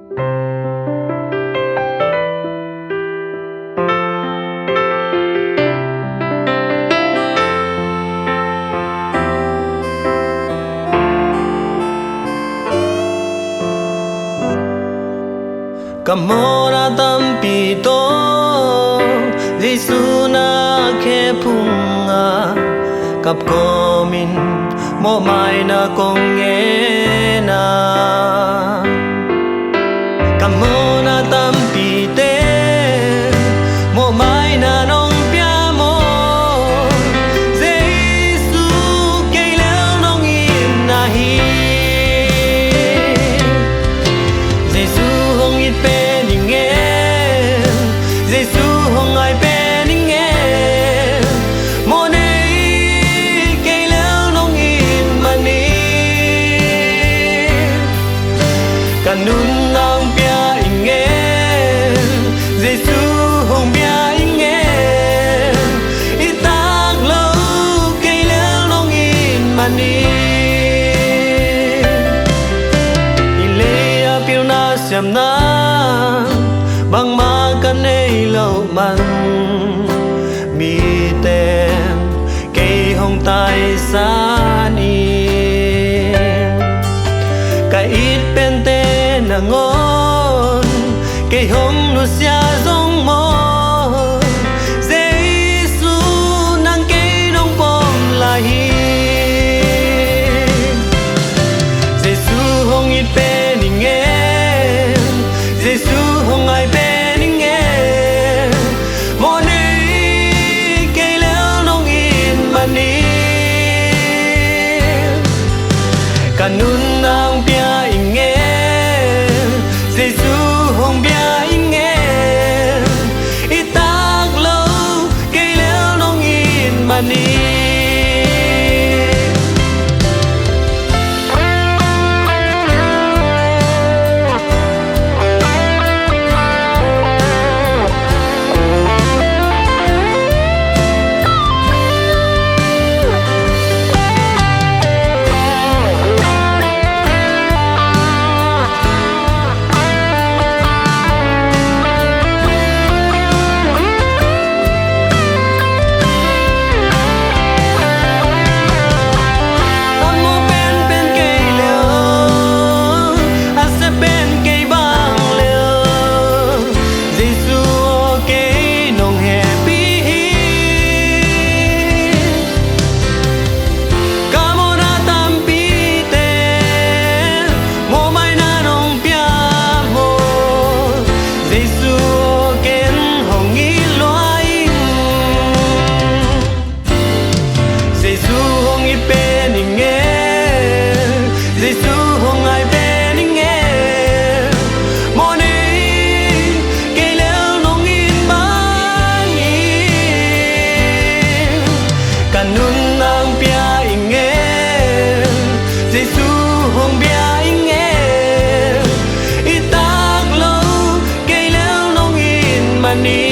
Kamora tampito Gisu na kepunga Kapkomin mo mai na kongena Kamora tampite mo mai na nong piamo Gisu kay leo nong inahi Gisu hong itpe Kanun ang bia ingen Gisu hong bia ingen Itag lâu kay leo nong in mani Ilea piu na siam na Bang makan ay lâu man Mi tên kay hong tai sa ni Kay it pente ngon kay hong nu sia dong mo Giêsu nang kay dong pom lahi Giêsu hong it pe ningen Giêsu hong ai pe ningen mo nei kay leo nong in mani kanun nang pia ingen Giêsu hong bia ingen Itag lâu kay leo nong in mani Kanun ang pia ingen Giêsu hong bia ingen Itag lâu kay leo nong in mani